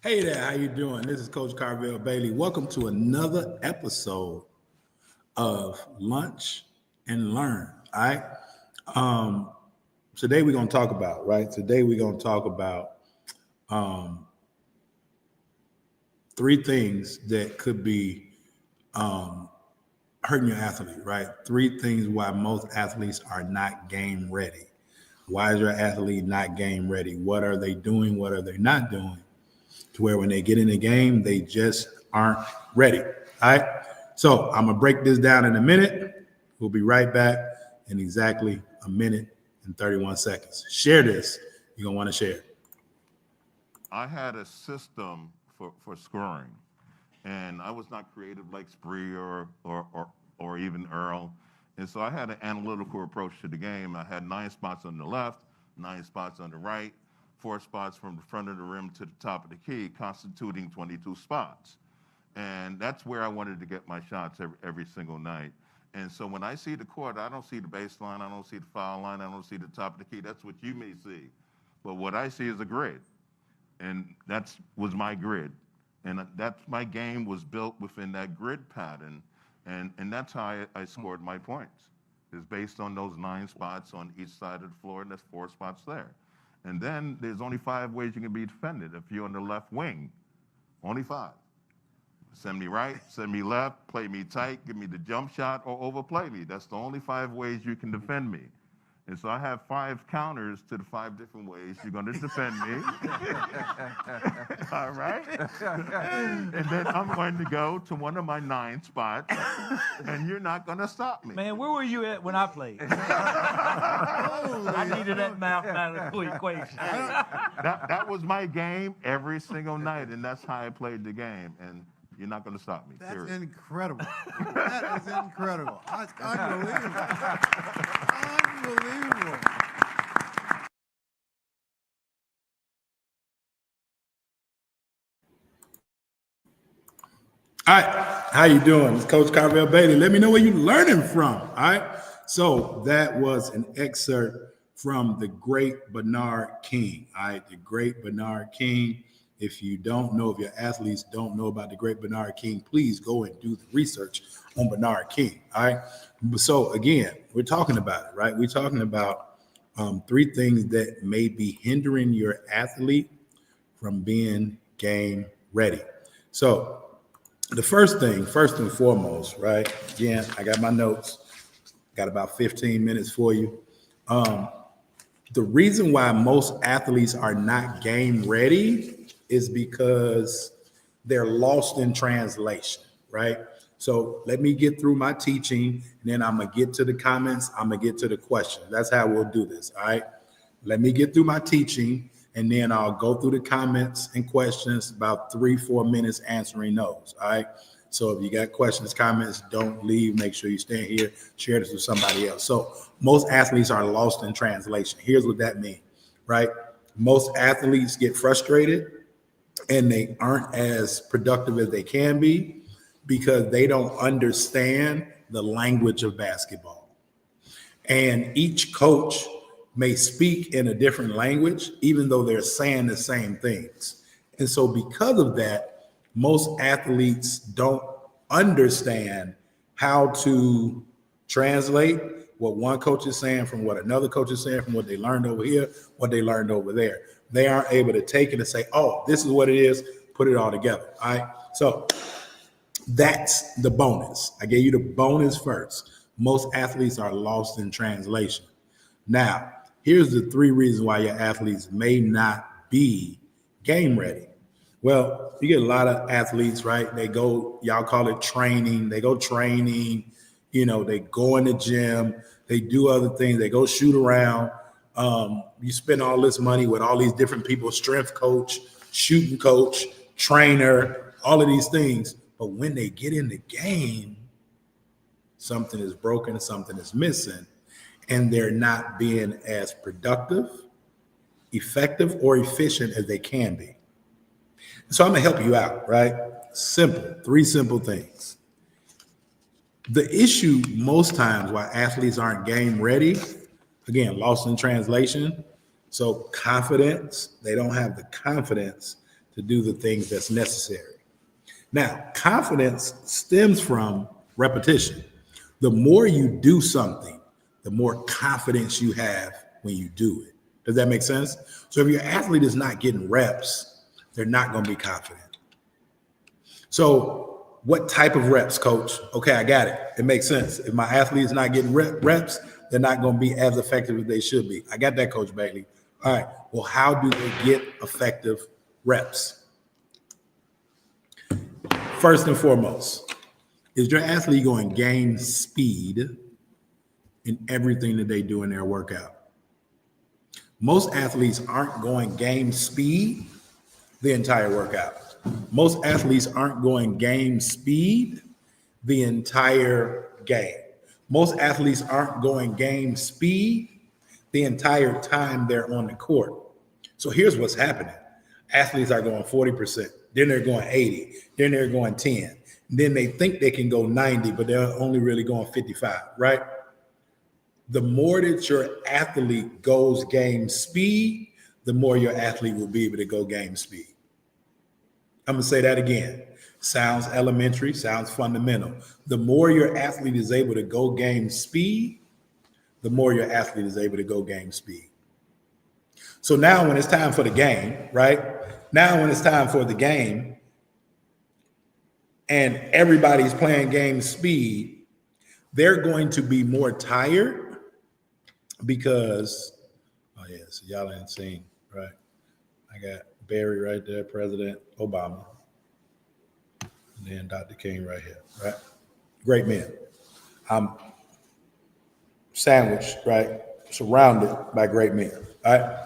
Hey there, how you doing? This is Coach Carvel Bailey. Welcome to another episode of Lunch and Learn. All right. Um, Today we're gonna talk about, right? Today we're gonna talk about um, three things that could be um, hurting your athlete, right? Three things why most athletes are not game ready. Why is your athlete not game ready? What are they doing? What are they not doing? To where when they get in the game, they just aren't ready. All right. So I'm gonna break this down in a minute. We'll be right back in exactly a minute and 31 seconds. Share this. You're gonna want to share it. I had a system for scoring, and I was not creative like Spree or even Earl. And so I had an analytical approach to the game. I had 9 spots on the left, 9 spots on the right, 4 spots from the front of the rim to the top of the key, constituting 22 spots. And that's where I wanted to get my shots every single night. And so when I see the court, I don't see the baseline, I don't see the foul line, I don't see the top of the key. That's what you may see. But what I see is a grid, and that was my grid, and that's my game was built within that grid pattern, and that's how I scored my points, is based on those 9 spots on each side of the floor, and there's 4 spots there. And then there's only 5 ways you can be defended. If you're on the left wing, only 5. Send me right, send me left, play me tight, give me the jump shot, or overplay me. That's the only 5 ways you can defend me. And so I have 5 counters to the 5 different ways you're going to defend me. All right? And then I'm going to go to one of my 9 spots, and you're not going to stop me. Man, where were you at when I played? I needed that mathematical equation. That was my game every single night, and that's how I played the game. And you're not going to stop me. That's period. incredible. That is incredible. That's unbelievable. Unbelievable. All right, how you doing? It's Coach Carvel Bailey. Let me know where you're learning from. All right. So that was an excerpt from the great Bernard King. All right, the great Bernard King. If you don't know, if your athletes don't know about the great Bernard King, please go and do the research on Bernard King. All right. So again, we're talking about it, right? We're talking about 3 things that may be hindering your athlete from being game ready. So the first thing, first and foremost, right? Again, I got my notes. Got about 15 minutes for you. The reason why most athletes are not game ready is because they're lost in translation, right? So let me get through my teaching, and then I'm gonna get to the comments. I'm gonna get to the questions. That's how we'll do this, all right? Let me get through my teaching, and then I'll go through the comments and questions, about 3-4 minutes answering those. All right. So if you got questions, comments, don't leave. Make sure you stay here. Share this with somebody else. So most athletes are lost in translation. Here's what that means, right? Most athletes get frustrated and they aren't as productive as they can be because they don't understand the language of basketball. And each coach may speak in a different language, even though they're saying the same things. And so because of that, most athletes don't understand how to translate what one coach is saying from what another coach is saying, from what they learned over here, what they learned over there. They aren't able to take it and say, oh, this is what it is, put it all together. All right. So that's the bonus. I gave you the bonus first. Most athletes are lost in translation. Now, here's the 3 reasons why your athletes may not be game ready. Well, you get a lot of athletes, right? They go, y'all call it training. They go training, they go in the gym, they do other things, they go shoot around. You spend all this money with all these different people, strength coach, shooting coach, trainer, all of these things. But when they get in the game, something is broken, something is missing, and they're not being as productive, effective, or efficient as they can be. So I'm gonna help you out, right? Simple, 3 simple things. The issue most times why athletes aren't game ready, again, lost in translation. So confidence, they don't have the confidence to do the things that's necessary. Now, confidence stems from repetition. The more you do something, the more confidence you have when you do it. Does that make sense? So if your athlete is not getting reps, they're not going to be confident. So what type of reps, coach? Okay, I got it. It makes sense. If my athlete is not getting reps, they're not going to be as effective as they should be. I got that, Coach Bailey. All right. Well, how do they get effective reps? First and foremost, is your athlete going to gain speed in everything that they do in their workout? Most athletes aren't going to gain speed the entire workout. Most athletes aren't going to gain speed the entire game. Most athletes aren't going to gain speed the entire time they're on the court. So here's what's happening. Athletes are going 40%, then they're going 80, then they're going 10. Then they think they can go 90, but they're only really going 55, right? The more that your athlete goes game speed, the more your athlete will be able to go game speed. I'm going to say that again. Sounds elementary, sounds fundamental. The more your athlete is able to go game speed, the more your athlete is able to go game speed. So now when it's time for the game, right? Now when it's time for the game and everybody's playing game speed, they're going to be more tired because, oh yeah, so y'all ain't seen, right? I got Barry right there, President Obama. And then Dr. King right here, right? Great men. I'm sandwiched, right? Surrounded by great men, right?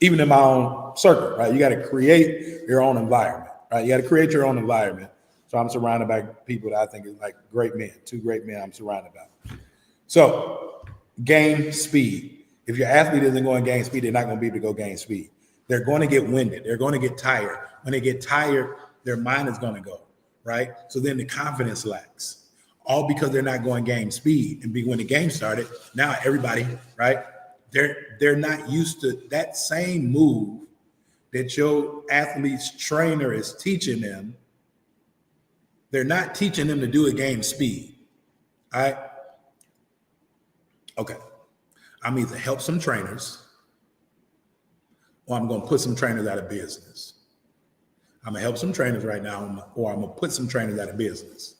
Even in my own circle, right? You got to create your own environment, right? You got to create your own environment. So I'm surrounded by people that I think is like great men, two great men I'm surrounded by. So game speed. If your athlete isn't going game speed, they're not going to be able to go game speed. They're going to get winded. They're going to get tired. When they get tired, their mind is going to go, right? So then the confidence lacks, all because they're not going game speed. And when the game started, now everybody, right? They're not used to that same move that your athlete's trainer is teaching them. They're not teaching them to do it game speed. All right? Okay. I'm either help some trainers or I'm going to put some trainers out of business. I'm going to help some trainers right now, or I'm going to put some trainers out of business.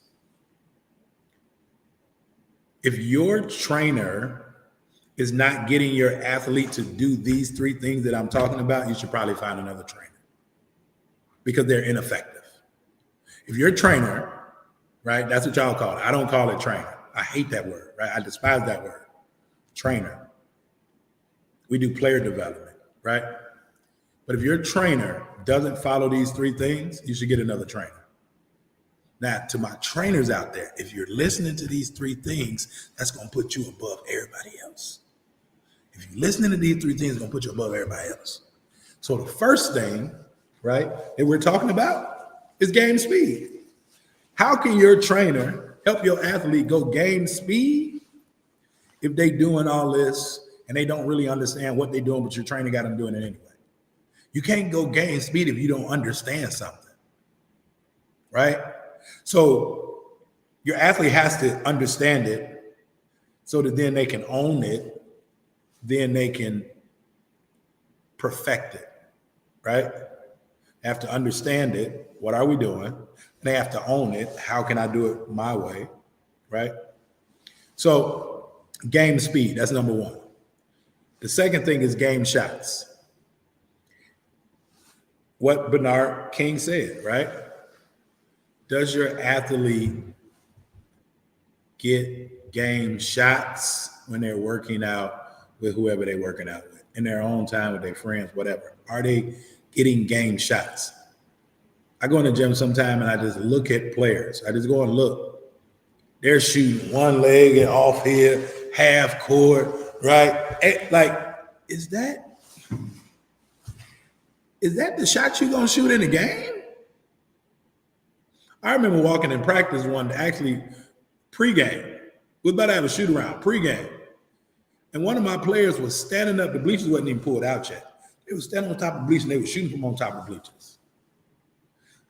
If your trainer is not getting your athlete to do these three things that I'm talking about, you should probably find another trainer because they're ineffective. If your trainer, right, that's what y'all call it. I don't call it trainer. I hate that word, right? I despise that word, trainer. We do player development, right? But if your trainer doesn't follow these three things, you should get another trainer. Now, to my trainers out there, if you're listening to these three things, that's going to put you above everybody else. If you're listening to these three things, it's going to put you above everybody else. So the first thing, right, that we're talking about is game speed. How can your trainer help your athlete go game speed if they doing all this and they don't really understand what they're doing, but your trainer got them doing it anyway? You can't go game speed if you don't understand something, right? So your athlete has to understand it so that then they can own it, then they can perfect it, right? They have to understand it. What are we doing? They have to own it. How can I do it my way, right? So game speed, that's number one. The second thing is game shots. What Bernard King said, right? Does your athlete get game shots when they're working out with whoever they're working out with, in their own time with their friends, whatever? Are they getting game shots? I go in the gym sometime and I just look at players. I just go and look. They're shooting one leg and off here, half court, right? Like, is that the shot you're going to shoot in the game? I remember walking in practice one, actually pregame. We was about to have a shoot around, pregame. And one of my players was standing up. The bleachers wasn't even pulled out yet. They were standing on top of the bleachers and they were shooting from on top of the bleachers.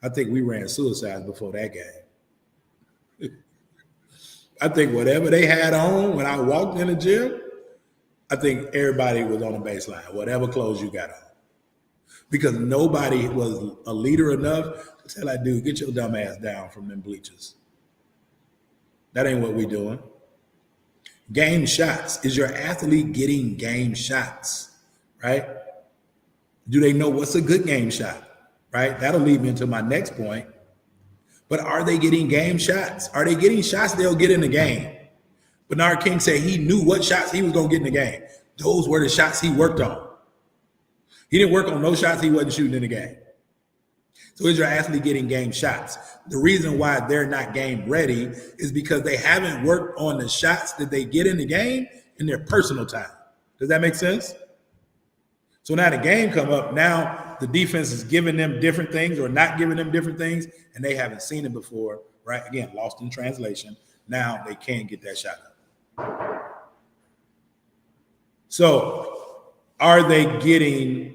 I think we ran suicides before that game. I think whatever they had on when I walked in the gym, I think everybody was on the baseline, whatever clothes you got on. Because nobody was a leader enough to tell that dude, get your dumb ass down from them bleachers. That ain't what we doing. Game shots. Is your athlete getting game shots, right? Do they know what's a good game shot, right? That'll lead me into my next point. But are they getting game shots? Are they getting shots they'll get in the game? Bernard King said he knew what shots he was going to get in the game. Those were the shots he worked on. He didn't work on no shots he wasn't shooting in the game. So is your athlete getting game shots? The reason why they're not game ready is because they haven't worked on the shots that they get in the game in their personal time. Does that make sense? So now the game come up, now the defense is giving them different things or not giving them different things, and they haven't seen it before, right? Again, lost in translation. Now they can't get that shot up. So are they getting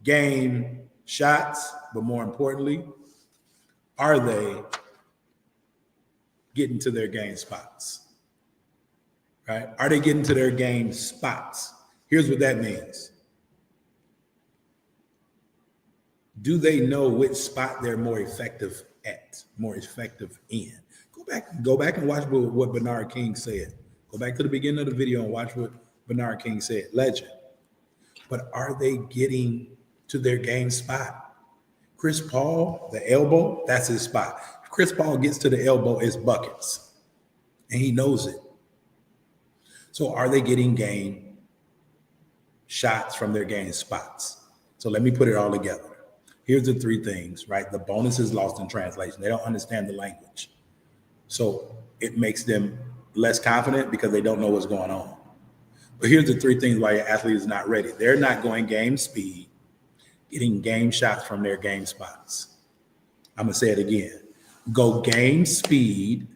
game shots? But more importantly, are they getting to their game spots? Right? Are they getting to their game spots? Here's what that means. Do they know which spot they're more effective at, more effective in? Go back and watch what Bernard King said. Go back to the beginning of the video and watch what Bernard King said. Legend. But are they getting to their game spot? Chris Paul, the elbow, that's his spot. If Chris Paul gets to the elbow, it's buckets. And he knows it. So are they getting game shots from their game spots? So let me put it all together. Here's the three things, right? The bonus is lost in translation. They don't understand the language. So it makes them less confident because they don't know what's going on. But here's the three things why your athlete is not ready. They're not going game speed, getting game shots from their game spots. I'm going to say it again. Go game speed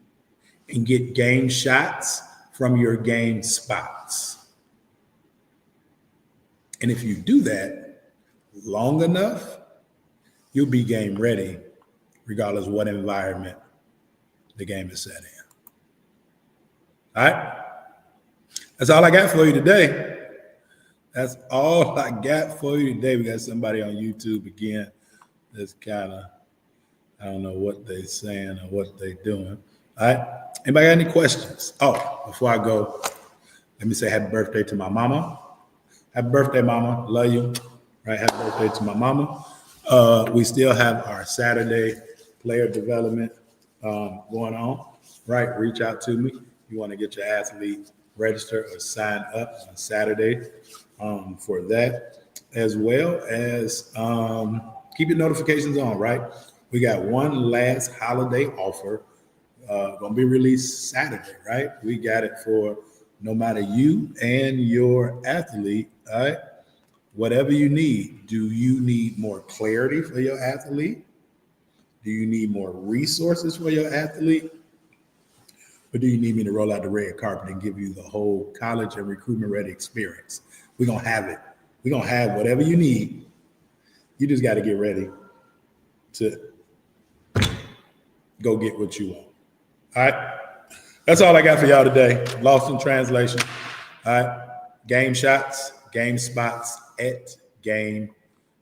and get game shots from your game spots. And if you do that long enough, you'll be game ready, regardless of what environment the game is set in. All right? That's all I got for you today. That's all I got for you today. We got somebody on YouTube again that's kind of, I don't know what they're saying or what they're doing. All right? Anybody got any questions? Oh, before I go, let me say happy birthday to my mama. Happy birthday, mama. Love you. Right? Happy birthday to my mama. We still have our Saturday player development going on, right? Reach out to me. You want to get your athlete registered or sign up on Saturday for that, as well as keep your notifications on, right? We got one last holiday offer going to be released Saturday, right? We got it for no matter you and your athlete, all right? Whatever you need. Do you need more clarity for your athlete? Do you need more resources for your athlete? Or do you need me to roll out the red carpet and give you the whole college and recruitment ready experience? We're going to have it. We're going to have whatever you need. You just got to get ready to go get what you want. All right? That's all I got for y'all today. Lost in translation. All right? Game shots, game spots at game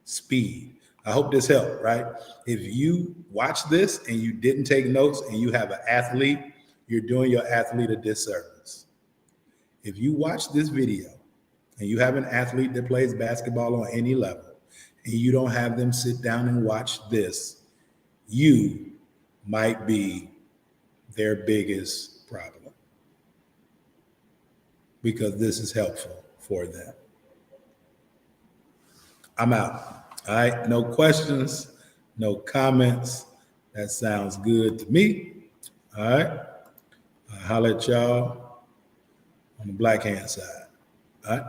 speed. I hope this helped, right? If you watch this and you didn't take notes and you have an athlete, you're doing your athlete a disservice. If you watch this video and you have an athlete that plays basketball on any level and you don't have them sit down and watch this, you might be their biggest problem because this is helpful for them. I'm out. All right, no questions, no comments. That sounds good to me. All right, I'll holler at y'all on the black hand side. All right,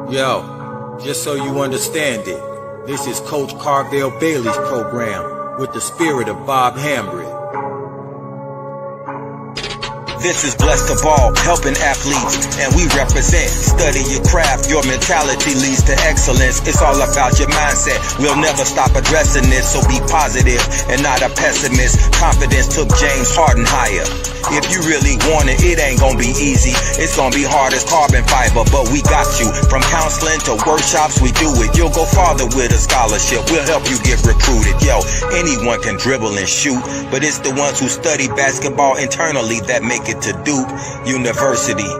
peace. Yo, just so you understand it, this is Coach Carvel Bailey's program with the spirit of Bob Hambry. This is Blessed to Ball, helping athletes, and we represent. Study your craft, your mentality leads to excellence. It's all about your mindset. We'll never stop addressing this, so be positive and not a pessimist. Confidence took James Harden higher. If you really want it, it ain't gonna be easy. It's gonna be hard as carbon fiber, but we got you. From counseling to workshops, we do it. You'll go farther with a scholarship. We'll help you get recruited. Yo, anyone can dribble and shoot, but it's the ones who study basketball internally that make it to Duke University.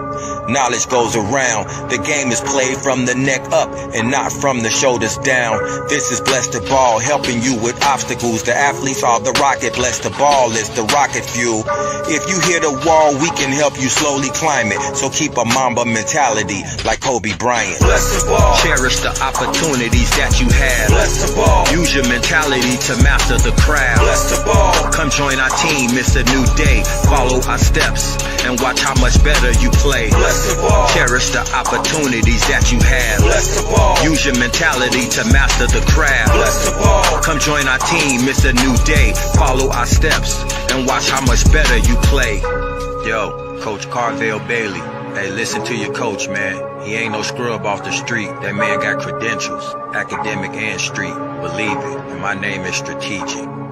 Knowledge goes around. The game is played from the neck up and not from the shoulders down. This is Blessed to Ball, helping you with obstacles. The athletes are the rocket. Blessed to Ball is the rocket fuel. If you hit a wall, we can help you slowly climb it. So keep a Mamba mentality like Kobe Bryant. Blessed to Ball. Cherish the opportunities that you have. Blessed to Ball. Use your mentality to master the craft. Blessed to Ball. Come join our team, it's a new day. Follow our steps and watch how much better you play. Blessed to Ball. Cherish the opportunities that you have. Blessed to Ball. Use your mentality to master the craft. Blessed to Ball. Come join our team, it's a new day. Follow our steps and watch how much better you play. Yo, Coach Carvel Bailey. Hey, listen to your coach, man. He ain't no scrub off the street. That man got credentials, academic and street. Believe it, and my name is Strategic.